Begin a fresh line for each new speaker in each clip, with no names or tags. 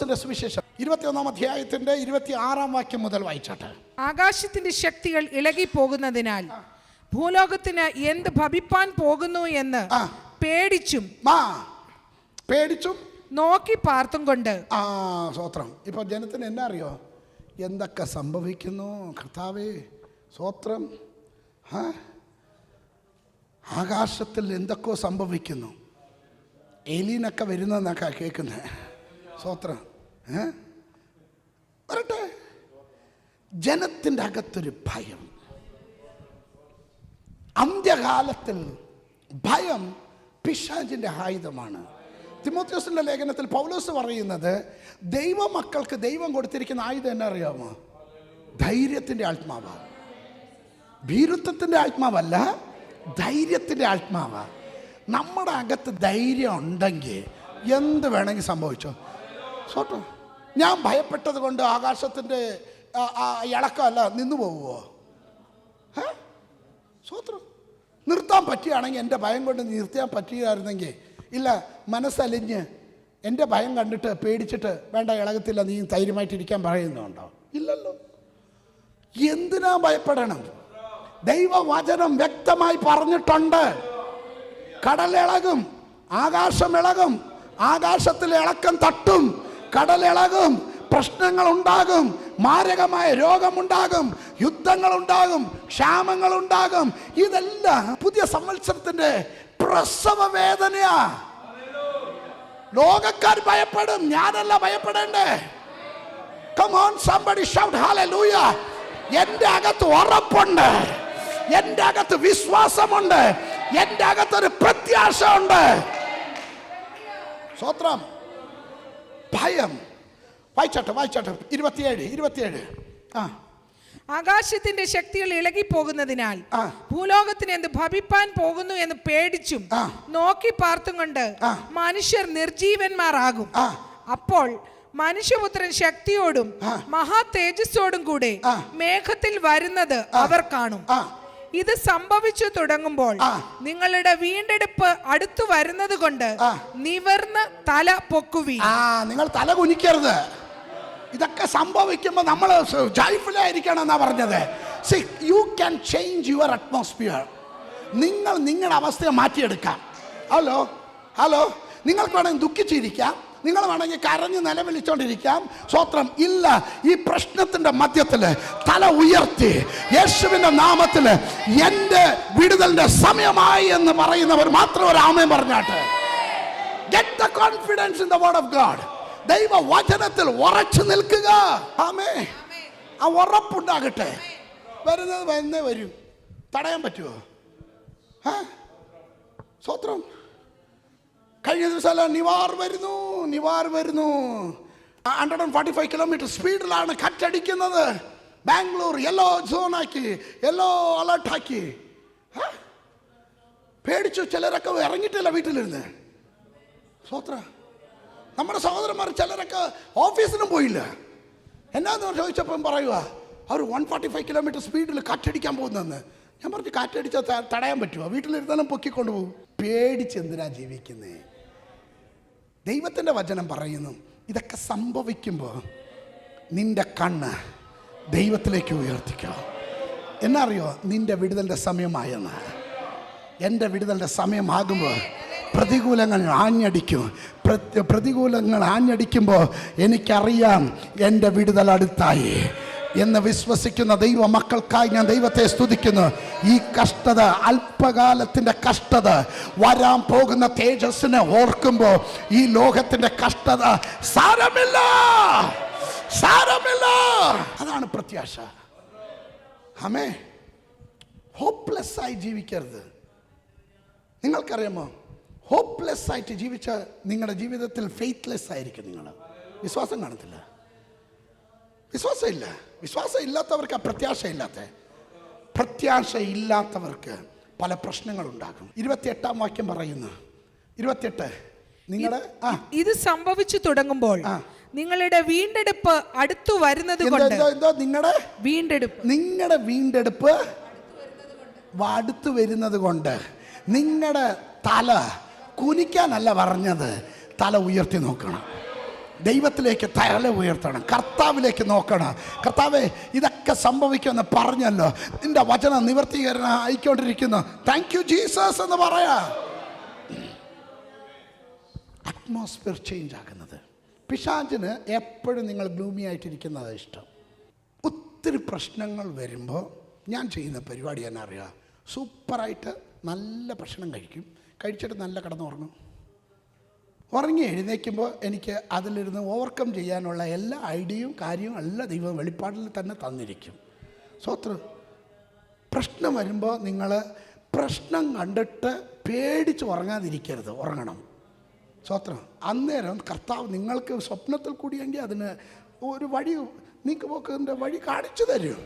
ലൂക്കോസിന്റെ സുവിശേഷം 21 അധ്യായത്തിന്റെ 26 വാക്യം മുതൽ വായിച്ചാട്ടെ.
ആകാശത്തിന്റെ ശക്തികൾ ഇളകി പോകുന്നതിനാൽ ഭൂലോകത്തിന് എന്ത് ഭവിപ്പാൻ പോകുന്നു എന്ന് പേടിച്ചും നോക്കി പാർത്തും കൊണ്ട്.
സ്തോത്രം. ഇപ്പൊ ജനത്തിന് എന്നാ അറിയോ? എന്തൊക്കെ സംഭവിക്കുന്നു കർത്താവേ, സ്തോത്രം. ആകാശത്തിൽ എന്തൊക്കെയോ സംഭവിക്കുന്നു. എലീനൊക്കെ വരുന്നതെന്നൊക്കെ കേൾക്കുന്നത്. സ്തോത്രം. വരട്ടെ. ജനത്തിൻ്റെ അകത്തൊരു ഭയം. അന്ത്യകാലത്തിൽ ഭയം പിശാചിന്റെ ആയുധമാണ്. തിമോഥെയോസിന്റെ ലേഖനത്തിൽ പൗലോസ് പറയുന്നത് ദൈവമക്കൾക്ക് ദൈവം കൊടുത്തിരിക്കുന്ന ആയുധം എന്നാ അറിയാമോ? ധൈര്യത്തിന്റെ ആത്മാവ്. ഭീരുത്വത്തിന്റെ ആത്മാവല്ല, ധൈര്യത്തിന്റെ ആത്മാവ്. നമ്മുടെ അകത്ത് ധൈര്യം ഉണ്ടെങ്കിൽ എന്ത് വേണമെങ്കിൽ സംഭവിച്ചോ. സോട്ടോ, ഞാൻ ഭയപ്പെട്ടത് കൊണ്ട് ആകാശത്തിന്റെ ഇളക്കമല്ല നിന്നു പോവുമോ? സോത്രം. നിർത്താൻ പറ്റുകയാണെങ്കിൽ എൻ്റെ ഭയം കൊണ്ട് നിർത്താൻ പറ്റുകയായിരുന്നെങ്കിൽ, ഇല്ല മനസ്സലിഞ്ഞ് എൻ്റെ ഭയം കണ്ടിട്ട് പേടിച്ചിട്ട് വേണ്ട ഇളകത്തില്ല നീ ധൈര്യമായിട്ടിരിക്കാൻ പറയുന്നുണ്ടോ? ഇല്ലല്ലോ. എന്തിനാ ഭയപ്പെടണം? ദൈവവചനം വ്യക്തമായി പറഞ്ഞിട്ടുണ്ട്. കടലിളകും, ആകാശം ഇളകും, ആകാശത്തിൽ ഇളക്കം തട്ടും, കടലിളകും, പ്രശ്നങ്ങൾ ഉണ്ടാകും, മാരകമായ രോഗമുണ്ടാകും, യുദ്ധങ്ങളുണ്ടാകും, ക്ഷാമങ്ങളുണ്ടാകും. ഇതെല്ലാം പുതിയ സംവത്സരത്തിന്റെ പ്രസവ വേദനയാ. ലോകക്കാർ ഭയപ്പെടും, ഞാനല്ല ഭയപ്പെടേണ്ടേ. Come on, somebody shout hallelujah. എൻ്റെ അകത്ത് ഉറപ്പുണ്ട്, എൻ്റെ അകത്ത് വിശ്വാസമുണ്ട്, എൻ്റെ അകത്തൊരു പ്രത്യാശ ഉണ്ട്. സ്തോത്രം. ഭയം. വായിച്ചാട്ടെ 27.
ആകാശത്തിന്റെ ശക്തികൾ ഇളകി പോകുന്നതിനാൽ ഭൂലോകത്തിന് എന്ത് ഭവിപ്പാൻ പോകുന്നു എന്ന് പേടിച്ചും നോക്കി പാർത്തും കൊണ്ട് മനുഷ്യർ നിർജീവന്മാരാകും. അപ്പോൾ മനുഷ്യപുത്രൻ ശക്തിയോടും മഹാ തേജസ്സോടും കൂടെ മേഘത്തിൽ വരുന്നത് അവർ കാണും. ഇത് സംഭവിച്ചു തുടങ്ങുമ്പോൾ നിങ്ങളുടെ വീണ്ടെടുപ്പ് അടുത്തു വരുന്നത് കൊണ്ട് നിവർന്ന് തല പൊക്കുവീൻ.
നിങ്ങൾ തല കുനിക്കരുത്. ഇതൊക്കെ സംഭവിക്കുമ്പോൾ നമ്മൾ ജോയ്ഫുള്ളായിരിക്കണം എന്നാ പറഞ്ഞത്. See, you can change your atmosphere. നിങ്ങൾ നിങ്ങളുടെ അവസ്ഥയെ മാറ്റിയെടുക്കാം. ഹലോ, നിങ്ങൾക്ക് വേണമെങ്കിൽ ദുഃഖിച്ചിരിക്കാം, നിങ്ങൾ വേണമെങ്കിൽ കരഞ്ഞ് നിലവിളിച്ചോണ്ടിരിക്കാം. സ്തോത്രം. ഇല്ല, ഈ പ്രശ്നത്തിന്റെ മധ്യത്തിൽ തല ഉയർത്തി യേശുവിന്റെ നാമത്തിൽ എന്റെ വിടുതലിന്റെ സമയമായി എന്ന് പറയുന്നവർ മാത്രം ഒരു ആമേൻ പറഞ്ഞാട്ടെ. Get the confidence in the word of God. ദൈവ വചനത്തിൽ ഉറച്ചു നിൽക്കുക. ആമേൻ. ആ ഉറപ്പുണ്ടാകട്ടെ. വരുന്നത് വന്നേ വരും, തടയാൻ പറ്റുമോ? സ്തോത്രം. കഴിഞ്ഞ ദിവസം നിവാർ വരുന്നു 145 കിലോമീറ്റർ സ്പീഡിലാണ് കാറ്റടിക്കുന്നത്. ബാംഗ്ലൂർ യെല്ലോ സോണാക്കി, യെല്ലോ അലർട്ടാക്കി. പേടിച്ചു. ചിലരൊക്കെ ഇറങ്ങിയിട്ടില്ല വീട്ടിലിരുന്ന്. സ്തോത്ര. നമ്മുടെ സഹോദരന്മാർ ചിലരൊക്കെ ഓഫീസിനും പോയില്ല. എന്നാന്ന് ചോദിച്ചപ്പം പറയുക അവർ 145 കിലോമീറ്റർ സ്പീഡിൽ കാറ്റടിക്കാൻ പോകുന്നതെന്ന്. ഞാൻ പറഞ്ഞു, കാറ്റടിച്ചാൽ തടയാൻ പറ്റുമോ? വീട്ടിലിരുന്നാലും പൊക്കിക്കൊണ്ടു പോകും. പേടിച്ചെന്തിനാ ജീവിക്കുന്നേ? ദൈവത്തിൻ്റെ വചനം പറയുന്നു, ഇതൊക്കെ സംഭവിക്കുമ്പോൾ നിന്റെ കണ്ണ് ദൈവത്തിലേക്ക് ഉയർത്തിക്കോ. എന്നറിയോ? നിന്റെ വിടുതലിൻ്റെ സമയമായെന്ന്. എൻ്റെ വിടുതലിൻ്റെ സമയമാകുമ്പോൾ പ്രതികൂലങ്ങൾ ആഞ്ഞടിക്കും. പ്രതികൂലങ്ങൾ ആഞ്ഞടിക്കുമ്പോൾ എനിക്കറിയാം എൻ്റെ വിടുതൽ അടുത്തായി എന്ന് വിശ്വസിക്കുന്ന ദൈവ മക്കൾക്കായി ഞാൻ ദൈവത്തെ സ്തുതിക്കുന്നു. ഈ കഷ്ടത, അല്പകാലത്തിൻ്റെ കഷ്ടത, വരാൻ പോകുന്ന തേജസ്സിനെ ഓർക്കുമ്പോൾ ഈ ലോകത്തിൻ്റെ കഷ്ടത സാരമില്ല. അതാണ് പ്രത്യാശ. ആമേ. ഹോപ്പ്ലെസ് ആയി ജീവിക്കരുത്. നിങ്ങൾക്കറിയാമോ, ഹോപ്പ്ലെസ് ആയിട്ട് ജീവിച്ച നിങ്ങളുടെ ജീവിതത്തിൽ ഫെയ്ത്ത്ലെസ് ആയിരിക്കും. നിങ്ങൾ വിശ്വാസം കാണത്തില്ല. വിശ്വാസം ഇല്ലാത്തവർക്ക് പ്രത്യാശ ഇല്ലാത്തവർക്ക് പല പ്രശ്നങ്ങളുണ്ടാകും. 28 വാക്യം പറയുന്നു. 28.
ഇത് സംഭവിച്ചു തുടങ്ങുമ്പോൾ നിങ്ങളുടെ വീണ്ടെടുപ്പ് അടുത്തു വരുന്നത് കൊണ്ട്.
നിങ്ങളുടെ വീണ്ടെടുപ്പ് അടുത്തു വരുന്നത് കൊണ്ട് നിങ്ങളുടെ തല കുനിക്കാനല്ല പറഞ്ഞത്, തല ഉയർത്തി നോക്കണം. ദൈവത്തിലേക്ക് തല ഉയർത്തണം, കർത്താവിലേക്ക് നോക്കണം. കർത്താവേ, ഇതൊക്കെ സംഭവിക്കുമെന്ന് പറഞ്ഞല്ലോ, നിന്റെ വചനം നിവർത്തീകരണം ആയിക്കൊണ്ടിരിക്കുന്നു, താങ്ക് യു ജീസസ് എന്ന് പറയാ. അറ്റ്മോസ്ഫിയർ ചേഞ്ച് ആക്കുന്നത്. പിശാചിന് എപ്പോഴും നിങ്ങൾ ഗ്ലൂമി ആയിട്ടിരിക്കുന്നതാണ് ഇഷ്ടം. ഒത്തിരി പ്രശ്നങ്ങൾ വരുമ്പോൾ ഞാൻ ചെയ്യുന്ന പരിപാടി എന്നാ അറിയാം, സൂപ്പറായിട്ട് നല്ല ഭക്ഷണം കഴിക്കും, കഴിച്ചിട്ട് നല്ല കിടന്നുറങ്ങും. ഉറങ്ങി എഴുന്നേൽക്കുമ്പോൾ എനിക്ക് അതിലിരുന്ന് ഓവർകം ചെയ്യാനുള്ള എല്ലാ ഐഡിയയും കാര്യവും എല്ലാ ദൈവം വെളിപ്പാടിൽ തന്നെ തന്നിരിക്കും. സ്വത്രം. പ്രശ്നം വരുമ്പോൾ നിങ്ങൾ പ്രശ്നം കണ്ടിട്ട് പേടിച്ച് ഉറങ്ങാതിരിക്കരുത്, ഉറങ്ങണം. സ്വത്രം. അന്നേരം കർത്താവ് നിങ്ങൾക്ക് സ്വപ്നത്തിൽ കൂടിയെങ്കിൽ അതിന് ഒരു വഴി, നീക്കുപോക്കതിൻ്റെ വഴി കാണിച്ചു തരും.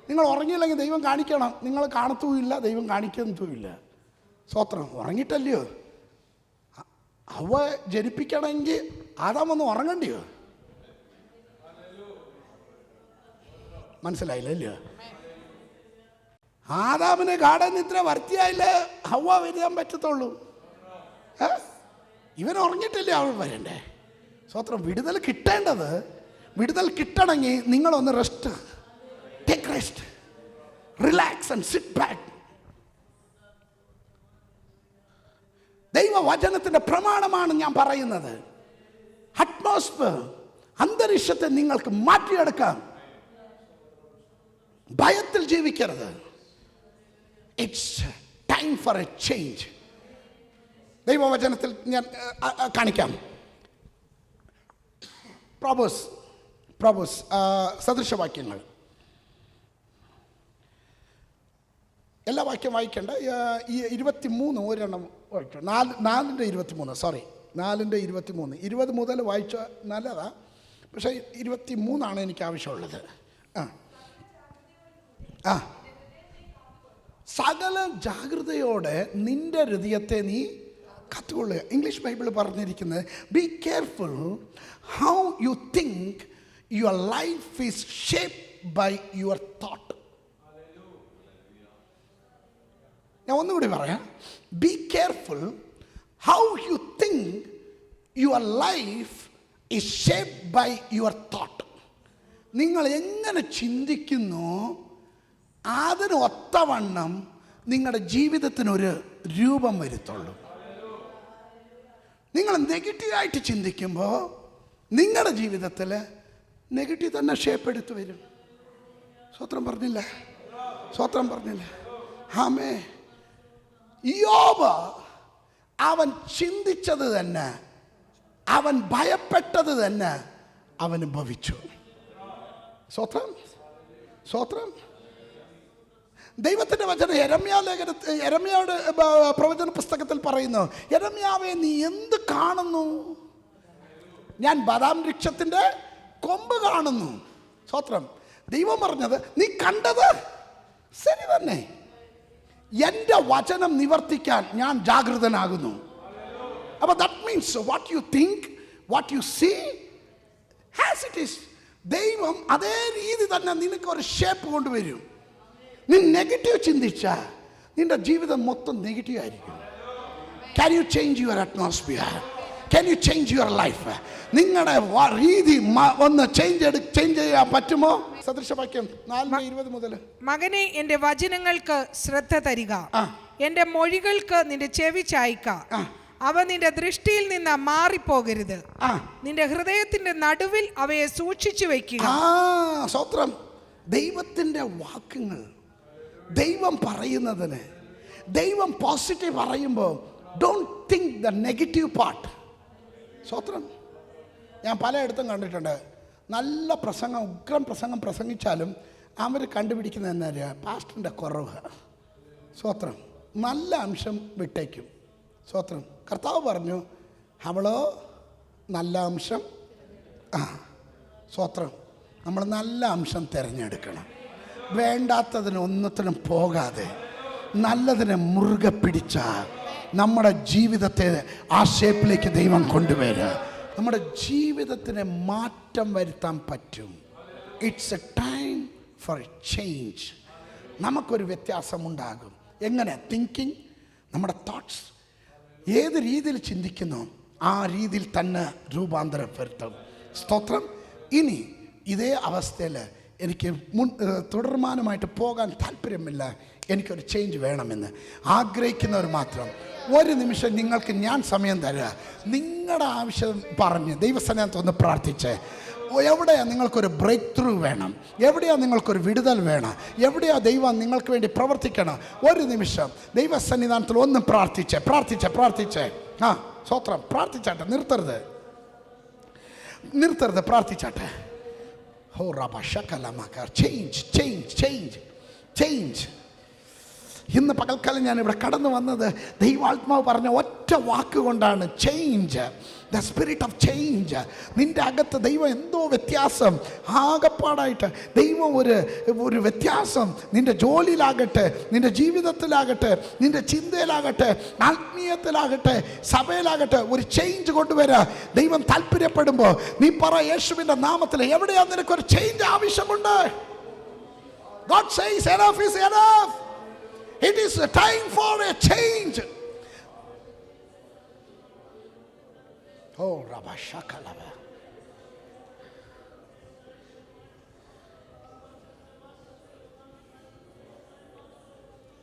നിങ്ങൾ ഉറങ്ങിയില്ലെങ്കിൽ ദൈവം കാണിക്കണം, നിങ്ങൾ കാണത്തുമില്ല, ദൈവം കാണിക്കുന്നതുമില്ല. സ്വത്രം. ഉറങ്ങിയിട്ടല്ലയോ അവ ജനിപ്പിക്കണമെങ്കിൽ ആദാം ഒന്ന് ഉറങ്ങണ്ടിയോ? മനസ്സിലായില്ലല്ലോ. ആദാമിന് ഗാഠനിദ്ര വർത്തിയായില്ല ഹവ്വ വരാൻ പറ്റത്തുള്ളൂ. ഇവൻ ഉറങ്ങിയിട്ടല്ലേ അവൾ വരണ്ടേ? സ്വത്രം. വിടുതൽ കിട്ടേണ്ടത്, വിടുതൽ കിട്ടണമെങ്കിൽ നിങ്ങളൊന്ന് rest, take rest, relax and sit back. ദൈവവചനത്തിൻ്റെ പ്രമാണമാണ് ഞാൻ പറയുന്നത്. അറ്റ്മോസ്ഫിയർ, അന്തരീക്ഷത്തെ നിങ്ങൾക്ക് മാറ്റിയെടുക്കാം. ഭയത്തിൽ ജീവിക്കരുത്. It's time for a change. ദൈവവചനത്തിൽ ഞാൻ കാണിക്കാം. പ്രോബോസ് സദൃശവാക്യങ്ങൾ. എല്ലാ വാക്യം വായിക്കേണ്ട. ഈ 23 ഒരെണ്ണം വായിച്ചു. 4:23 സോറി 4:23. 20 മുതൽ വായിച്ച നല്ലതാ, പക്ഷേ 23 എനിക്ക് ആവശ്യമുള്ളത്. സകല ജാഗ്രതയോടെ നിന്റെ ഹൃദയത്തെ നീ കത്തുകൊള്ളുക. ഇംഗ്ലീഷ് ബൈബിൾ പറഞ്ഞിരിക്കുന്നത്, be careful how you think your life is shaped by your thought. ഞാൻ ഒന്നുകൂടി പറയാം. Be careful how you think your life is shaped by your thought. നിങ്ങൾ എങ്ങനെ ചിന്തിക്കുന്നു അതിന് ഒത്തവണ്ണം നിങ്ങളുടെ ജീവിതത്തിനൊരു രൂപം വരുത്തുള്ളൂ. നിങ്ങൾ നെഗറ്റീവായിട്ട് ചിന്തിക്കുമ്പോൾ നിങ്ങളുടെ ജീവിതത്തിൽ നെഗറ്റീവ് തന്നെ ഷേപ്പ് എടുത്ത് വരും. സ്വത്രം പറഞ്ഞില്ല, സ്വത്രം പറഞ്ഞില്ല. ആമേ. യോബ് അവൻ ചിന്തിച്ചത് തന്നെ, അവൻ ഭയപ്പെട്ടത് തന്നെ അവന് ഭവിച്ചു. സ്വത്രം, സ്വത്രം. ദൈവത്തിൻ്റെ വചനം യെരമ്യായുടെ പ്രവചന പുസ്തകത്തിൽ പറയുന്നു, യെരമ്യാവേ നീ എന്ത് കാണുന്നു? ഞാൻ ബദാം വൃക്ഷത്തിൻ്റെ കൊമ്പ് കാണുന്നു. സ്വത്രം. ദൈവം പറഞ്ഞത് നീ കണ്ടത് ശരി തന്നെ, എൻ്റെ വചനം നിവർത്തിക്കാൻ ഞാൻ ജാഗൃതനാകുന്നു. അപ്പോൾ that means what you think, what you see has it is. ദൈവം അതേ രീതി തന്നെ നിനക്ക് ഒരു ഷേപ്പ് കൊണ്ടുവരും. നീ നെഗറ്റീവ് ചിന്തിച്ചാൽ നിന്റെ ജീവിതം മൊത്തം നെഗറ്റീവ് ആയിരിക്കും. Can you change your atmosphere? Can you change your life? നിങ്ങളുടെ രീതി ഒന്ന് ചേഞ്ച് ചെയ്യാൻ പറ്റുമോ? സദൃശവാക്യം 4:20 മുതൽ.
മകനെ, എന്റെ വചനങ്ങൾക്ക് ശ്രദ്ധ തരിക, എന്റെ മൊഴികൾക്ക് നിന്റെ ചെവി ചായ്ക്ക. അവ നിന്റെ ദൃഷ്ടിയിൽ നിന്ന് മാറിപ്പോകരുത്. നിന്റെ ഹൃദയത്തിന്റെ നടുവിൽ അവയെ സൂക്ഷിച്ചു വെക്കുക.
സ്വത്രം. ദൈവത്തിന്റെ വാക്കുകൾ, ദൈവം പറയുന്നതിന്, ദൈവം പോസിറ്റീവ് പറയുമ്പോൾ don't think the negative part. സ്വത്രം. ഞാൻ പലയിടത്തും കണ്ടിട്ടുണ്ട്, നല്ല പ്രസംഗം, ഉഗ്രം പ്രസംഗം പ്രസംഗിച്ചാലും അവർ കണ്ടുപിടിക്കുന്നത് എന്താ പറയുക, പാസ്റ്ററിൻ്റെ കുറവ്. സ്വത്രം. നല്ല അംശം വിട്ടേക്കും. സ്വത്രം. കർത്താവ് പറഞ്ഞു, അവളോ നല്ല അംശം. സ്വത്രം. നമ്മൾ നല്ല അംശം തിരഞ്ഞെടുക്കണം. വേണ്ടാത്തതിന് ഒന്നത്തിനും പോകാതെ നല്ലതിനെ മുറുകെ പിടിച്ചാൽ നമ്മുടെ ജീവിതത്തെ ആ ഷേപ്പിലേക്ക് ദൈവം കൊണ്ടുവരിക. നമ്മുടെ ജീവിതത്തിന് മാറ്റം വരുത്താൻ പറ്റും. It's A time for a change. നമുക്കൊരു വ്യത്യാസമുണ്ടാകും. എങ്ങനെ? തിങ്കിങ്, നമ്മുടെ തോട്ട്സ് ഏത് രീതിയിൽ ചിന്തിക്കുന്നു ആ രീതിയിൽ തന്നെ രൂപാന്തരം വരുത്തും. സ്തോത്രം. ഇനി ഇതേ അവസ്ഥയിൽ എനിക്ക് തുടർമാനമായിട്ട് പോകാൻ താല്പര്യമില്ല, എനിക്കൊരു ചേഞ്ച് വേണമെന്ന് ആഗ്രഹിക്കുന്നവർ മാത്രം ഒരു നിമിഷം നിങ്ങൾക്ക് ഞാൻ സമയം തരിക. നിങ്ങളുടെ ആവശ്യം പറഞ്ഞ് ദൈവസന്നിധിയിൽ ഒന്ന് പ്രാർത്ഥിച്ച്, എവിടെയാണ് നിങ്ങൾക്കൊരു ബ്രേക്ക് ത്രൂ വേണം, എവിടെയാണ് നിങ്ങൾക്കൊരു വിടുതൽ വേണം, എവിടെയാണ് ദൈവം നിങ്ങൾക്ക് വേണ്ടി പ്രവർത്തിക്കണം, ഒരു നിമിഷം ദൈവസന്നിധാനത്തിൽ ഒന്ന് പ്രാർത്ഥിച്ച് ആ സ്തോത്രം, പ്രാർത്ഥിച്ചാട്ടെ, നിർത്തരുത്, പ്രാർത്ഥിച്ചാട്ടെ. ഹോ റബ ശകലമക ചേഞ്ച്. ഇന്ന് പകൽക്കാലം ഞാൻ ഇവിടെ കടന്നു വന്നത് ദൈവാത്മാവ് പറഞ്ഞ ഒറ്റ വാക്കുകൊണ്ടാണ്, change. The spirit of change. നിൻ്റെ അകത്ത് ദൈവം എന്തോ വ്യത്യാസം ആകപ്പാടായിട്ട് ദൈവം ഒരു വ്യത്യാസം നിൻ്റെ ജോലിയിലാകട്ടെ, നിൻ്റെ ജീവിതത്തിലാകട്ടെ, നിൻ്റെ ചിന്തയിലാകട്ടെ, ആത്മീയത്തിലാകട്ടെ, സഭയിലാകട്ടെ ഒരു ചേഞ്ച് കൊണ്ടുവരാ ദൈവം താല്പര്യപ്പെടുമ്പോൾ നീ പറ, യേശുവിൻ്റെ നാമത്തിൽ എവിടെയാണ് നിനക്കൊരു ചേഞ്ച് ആവശ്യമുണ്ട്? God says enough is enough. It is a time for a change. Oh, Rabba Shakalaba.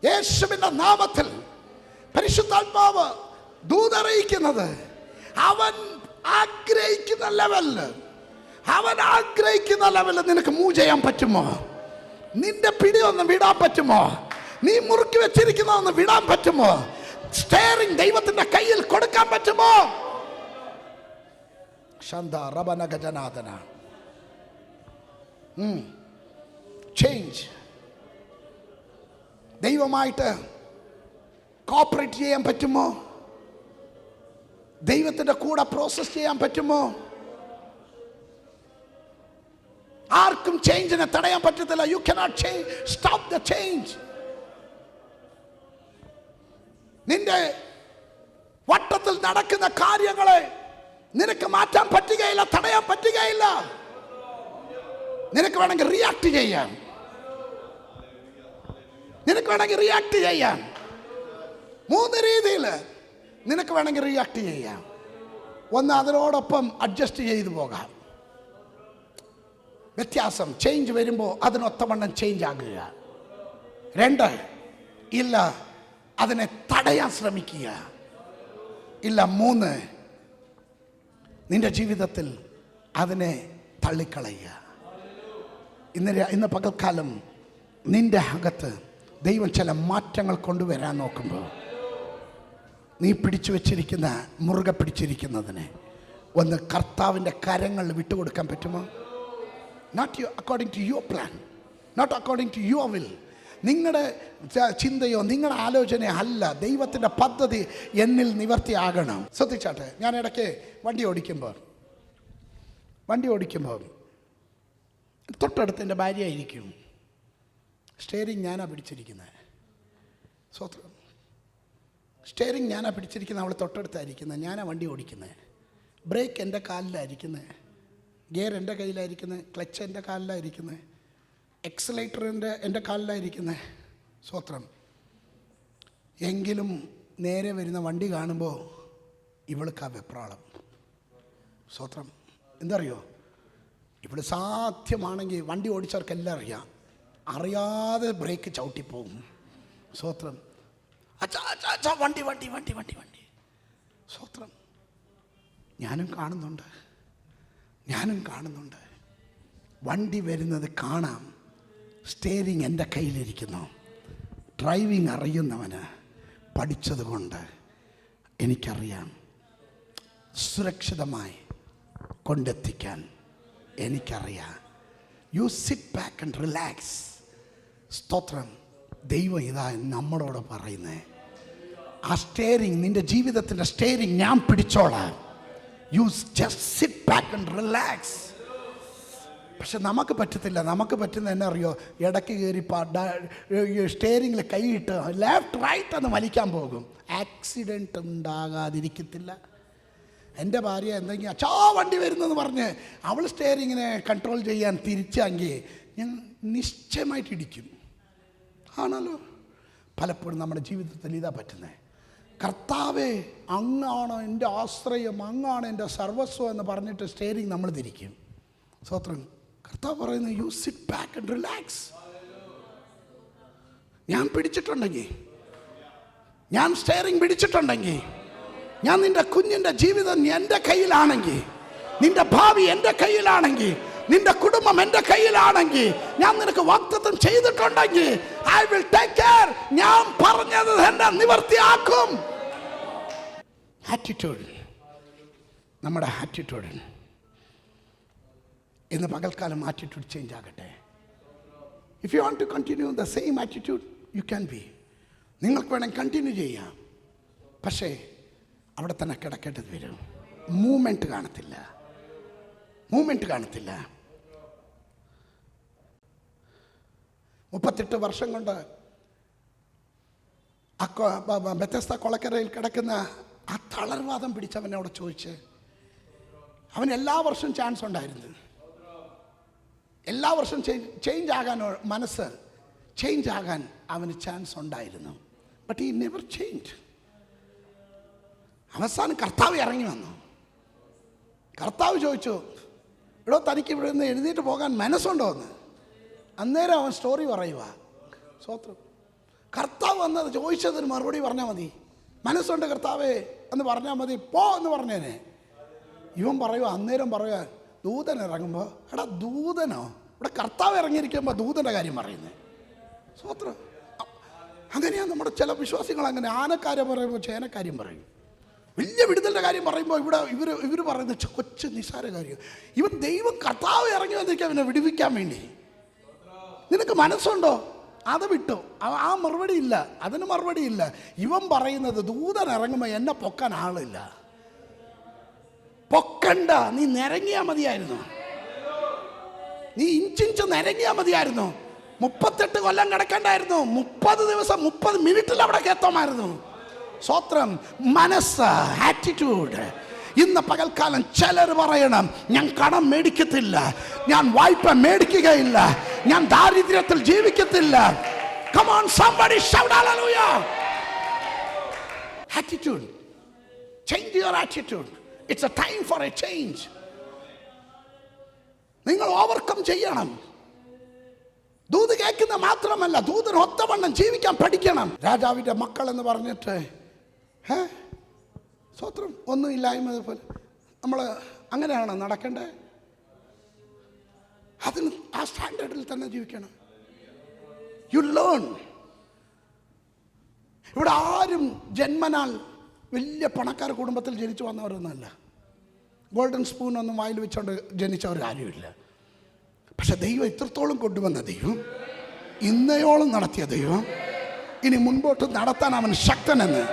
യേശുവിന്റെ നാമത്തിൽ പരിശുദ്ധാത്മാവ് ദൂതറിയിക്കുന്നത്, അവൻ ആഗ്രഹിക്കുന്ന ലെവലിൽ നിനക്ക് മൂവ് ചെയ്യാൻ പറ്റുമോ? നിന്റെ പിടി ഒന്ന് വിടാൻ പറ്റുമോ? നീ മുറുക്കി വെച്ചിരിക്കുന്ന ഒന്ന് വിടാൻ പറ്റുമോ? സ്റ്റെയറിംഗ് ദൈവത്തിന്റെ കയ്യിൽ കൊടുക്കാൻ പറ്റുമോ? ചേഞ്ച്. ദൈവമായിട്ട് കോപ്പറേറ്റ് ചെയ്യാൻ പറ്റുമോ? ദൈവത്തിന്റെ കൂടെ പ്രോസസ് ചെയ്യാൻ പറ്റുമോ? ആർക്കും ചേഞ്ചിനെ തടയാൻ പറ്റത്തില്ല. You cannot stop the change. നിന്റെ വട്ടത്തിൽ നടക്കുന്ന കാര്യങ്ങളെ നിനക്ക് മാറ്റാൻ പറ്റുകയില്ല, തടയാൻ പറ്റുകയില്ല. നിനക്ക് വേണമെങ്കിൽ റിയാക്ട് ചെയ്യാം. 3 രീതിയിൽ നിനക്ക് വേണമെങ്കിൽ റിയാക്ട് ചെയ്യാം. ഒന്ന്, അതിനോടൊപ്പം അഡ്ജസ്റ്റ് ചെയ്തു പോകാം. വ്യത്യാസം ചേഞ്ച് വരുമ്പോൾ അതിനൊത്തവണ്ണം ചേഞ്ച് ആകുക. 2, ഇല്ല അതിനെ തടയാൻ ശ്രമിക്കുക. ഇല്ല 3, നിന്റെ ജീവിതത്തിൽ അതിനെ തള്ളിക്കളയുക. ഇന്ന് പകൽക്കാലം നിന്റെ അകത്ത് ദൈവം ചില മാറ്റങ്ങൾ കൊണ്ടുവരാൻ നോക്കുമ്പോൾ നീ മുറുകെ പിടിച്ചിരിക്കുന്നതിനെ ഒന്ന് കർത്താവിൻ്റെ കരങ്ങളിൽ വിട്ടുകൊടുക്കാൻ പറ്റുമോ? Not according to your plan, not according to your will. നിങ്ങളുടെ ചിന്തയോ നിങ്ങളുടെ ആലോചനയോ അല്ല, ദൈവത്തിൻ്റെ പദ്ധതി എന്നിൽ നിവർത്തിയാകണം. ശ്രദ്ധിച്ചാട്ടെ, ഞാൻ ഇടയ്ക്ക് വണ്ടി ഓടിക്കുമ്പോൾ തൊട്ടടുത്ത് എൻ്റെ ഭാര്യയായിരിക്കും. സ്റ്റെയറിങ് ഞാനാ പിടിച്ചിരിക്കുന്നത്. സ്റ്റെയറിങ് ഞാനാ പിടിച്ചിരിക്കുന്നത്, അവൾ തൊട്ടടുത്തായിരിക്കുന്നത്. ഞാനാ വണ്ടി ഓടിക്കുന്നത്. ബ്രേക്ക് എൻ്റെ കാലിലായിരിക്കുന്നത്, ഗിയർ എൻ്റെ കയ്യിലായിരിക്കുന്നത്, ക്ലച്ച് എൻ്റെ കാലിലായിരിക്കുന്നത്, എക്സലേറ്റർ എൻ്റെ കാലിലായിരിക്കുന്നത്. സ്വത്രം. എങ്കിലും നേരെ വരുന്ന വണ്ടി കാണുമ്പോൾ ഇവൾക്ക് ആ വെപ്രാളം. സ്വത്രം. എന്തറിയോ, ഇവിടെ സാധ്യമാണെങ്കിൽ വണ്ടി ഓടിച്ചവർക്കെല്ലാം അറിയാതെ ബ്രേക്ക് ചവിട്ടിപ്പോകും. സ്വത്രം. അച്ഛാ വണ്ടി. സ്വത്രം. ഞാനും കാണുന്നുണ്ട്. വണ്ടി വരുന്നത് കാണാം. സ്റ്റെയറിങ് എൻ്റെ കയ്യിലിരിക്കുന്നു. ഡ്രൈവിംഗ് അറിയുന്നവന് പഠിച്ചതുകൊണ്ട് എനിക്കറിയാം സുരക്ഷിതമായി കൊണ്ടെത്തിക്കാൻ എനിക്കറിയാം. You sit back and relax. സ്തോത്രം. ദൈവം ഇതാ നമ്മളോട് പറയുന്നത്, ആ സ്റ്റെയറിങ്, നിന്റെ ജീവിതത്തിൻ്റെ സ്റ്റെയറിങ് ഞാൻ പിടിച്ചോളാം. You just sit back and relax. പക്ഷെ നമുക്ക് പറ്റത്തില്ല. നമുക്ക് പറ്റുന്ന എന്നെ അറിയോ, ഇടയ്ക്ക് കയറി സ്റ്റെയറിങ്ങിൽ കൈയിട്ട് ലെഫ്റ്റ് റൈറ്റ് എന്ന് വലിക്കാൻ പോകും. ആക്സിഡൻറ്റ് ഉണ്ടാകാതിരിക്കത്തില്ല. എൻ്റെ ഭാര്യ എന്തെങ്കിലും അച്ഛാ വണ്ടി വരുന്നെന്ന് പറഞ്ഞ് അവൾ സ്റ്റെയറിങ്ങിനെ കൺട്രോൾ ചെയ്യാൻ തിരിച്ചെങ്കിൽ ഞാൻ നിശ്ചയമായിട്ട് ഇടിക്കും. ആണല്ലോ. പലപ്പോഴും നമ്മുടെ ജീവിതത്തിൽ ഇതാ പറ്റുന്നത്. കർത്താവേ അങ്ങാണ് എൻ്റെ ആശ്രയം, അങ്ങാണ് എൻ്റെ സർവസ്വം എന്ന് പറഞ്ഞിട്ട് സ്റ്റെയറിംഗ് നമ്മൾ തിരിക്കും. സ്വത്രം കർത്താവ് പറയുന്നു, you sit back and relax. ഞാൻ പിടിച്ചിട്ടുണ്ടെങ്കിൽ, ഞാൻ സ്റ്റെയറിംഗ് പിടിച്ചിട്ടുണ്ടെങ്കിൽ, ഞാൻ നിന്റെ കുഞ്ഞിൻ്റെ ജീവിതം എൻ്റെ കയ്യിലാണെങ്കിൽ, നിന്റെ ഭാവി എൻ്റെ കയ്യിലാണെങ്കിൽ, നിന്റെ കുടുംബം എൻ്റെ കയ്യിലാണെങ്കിൽ, ഞാൻ നിനക്ക് വാഗ്ദത്തം ചെയ്തിട്ടുണ്ടെങ്കിൽ, ഐ വിൽ ടേക്ക് കെയർ. ഞാൻ പറഞ്ഞത് എന്നെ നിവർത്തിയാക്കും. ആറ്റിറ്റ്യൂഡ്, നമ്മുടെ ആറ്റിറ്റ്യൂഡ് ഇന്ന് പകൽക്കാലം ആറ്റിറ്റ്യൂഡ് ചേഞ്ച് ആകട്ടെ. If you want to continue the same attitude you can be. നിങ്ങൾക്ക് വേണമെങ്കിൽ കണ്ടിന്യൂ ചെയ്യാം, പക്ഷേ അവിടെ തന്നെ കിടക്കേണ്ടത് വരും. മൂവ്മെൻറ്റ് കാണത്തില്ല, മൂവ്മെൻറ്റ് കാണത്തില്ല. 38 വർഷം കൊണ്ട് ബെത്തസ്ത കൊളക്കരയിൽ കിടക്കുന്ന ആ തളർവാദം പിടിച്ചവനോട് ചോദിച്ച്, അവൻ എല്ലാ വർഷവും ചാൻസ് ഉണ്ടായിരുന്നു, എല്ലാ വർഷവും ചേഞ്ച് ആകാൻ, മനസ്സ് ചേഞ്ച് ആകാൻ അവന് ചാൻസ് ഉണ്ടായിരുന്നു. But he never change. അവസാനം കർത്താവ് ഇറങ്ങി വന്നു. കർത്താവ് ചോദിച്ചു, എടോ തനിക്ക് ഇവിടെ നിന്ന് എഴുന്നേറ്റ് പോകാൻ മനസ്സുണ്ടോ എന്ന്. അന്നേരം അവൻ സ്റ്റോറി പറയുക. സ്വത്രം കർത്താവ് വന്നത് ചോദിച്ചതിന് മറുപടി പറഞ്ഞാൽ മതി. മനസ്സുണ്ട് കർത്താവേ എന്ന് പറഞ്ഞാൽ മതി, പോ എന്ന് പറഞ്ഞേനെ. ഇവൻ പറയുക, അന്നേരം പറയുക, ദൂതൻ ഇറങ്ങുമ്പോൾ, എടാ ദൂതനോ, ഇവിടെ കർത്താവ് ഇറങ്ങിയിരിക്കുമ്പോൾ ദൂതൻ്റെ കാര്യം പറയുന്നത്. സ്വത്രം അങ്ങനെയാണ് നമ്മുടെ ചില വിശ്വാസികൾ. അങ്ങനെ ആനക്കാര്യം പറയുമ്പോൾ ചേനക്കാര്യം പറയും, വലിയ വിടുതലിൻ്റെ കാര്യം പറയുമ്പോൾ ഇവർ പറയുന്ന കൊച്ചു നിസ്സാര കാര്യം. ഇവൻ ദൈവം കർത്താവ് ഇറങ്ങി വന്നിരിക്കുക അവനെ വിടുവിക്കാൻ വേണ്ടി. നിനക്ക് മനസ്സുണ്ടോ? അത് വിട്ടു, ആ മറുപടി ഇല്ല, അതിന് മറുപടി ഇല്ല. ഇവൻ പറയുന്നത് ദൂതൻ ഇറങ്ങുമ്പോൾ എന്നെ പൊക്കാൻ ആളില്ല. പൊക്കണ്ട, നീ നിരങ്ങിയാൽ മതിയായിരുന്നു, നീ ഇഞ്ചിഞ്ച് നിരങ്ങിയാൽ മതിയായിരുന്നു. 38 കൊല്ലം കിടക്കണ്ടായിരുന്നു, 30 ദിവസം 30 മിനിറ്റിൽ അവിടെ എത്താമായിരുന്നു. സ്വത്രം മനസ്സ്, ആറ്റിറ്റ്യൂഡ്. ഇന്ന് പകൽക്കാലം ചിലർ പറയണം, ഞാൻ കടം മേടിക്കത്തില്ല, ഞാൻ വായ്പ മേടിക്കുകയില്ല, ഞാൻ ദാരിദ്ര്യത്തിൽ ജീവിക്കത്തില്ല. Come on, somebody shout hallelujah. Attitude. Change your attitude. It's a time for a change. നിങ്ങൾ ഓവർകം ചെയ്യണം. ദൂത് കേൾക്കുന്ന മാത്രമല്ല, ദൂതിന് ഒത്തവണ്ണം ജീവിക്കാൻ പഠിക്കണം. രാജാവിൻ്റെ മക്കൾ എന്ന് പറഞ്ഞിട്ട് സ്വത്രം ഒന്നും ഇല്ലായ്മ പോലെ നമ്മൾ അങ്ങനെയാണ് നടക്കേണ്ടത്. അതിന് ആ സ്റ്റാൻഡേർഡിൽ തന്നെ ജീവിക്കണം. You learn. ഇവിടെ ആരും ജന്മനാൽ വലിയ പണക്കാര കുടുംബത്തിൽ ജനിച്ചു വന്നവരൊന്നുമല്ല. ഗോൾഡൻ സ്പൂൺ ഒന്നും വായിൽ വെച്ചുകൊണ്ട് ജനിച്ചവർ ആരുമില്ല. പക്ഷെ ദൈവം ഇത്രത്തോളം കൊണ്ടുവന്ന ദൈവം, ഇന്നയോളം നടത്തിയ ദൈവം, ഇനി മുൻപോട്ട് നടത്താൻ അവൻ ശക്തനെന്ന്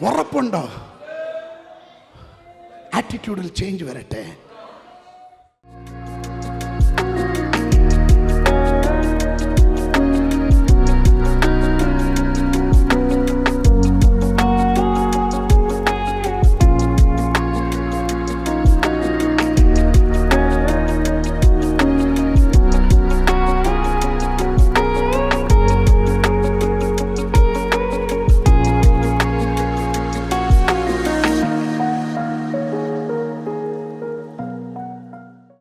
ഉറപ്പുണ്ടോ? ആറ്റിറ്റ്യൂഡിൽ ചേഞ്ച് വരട്ടെ.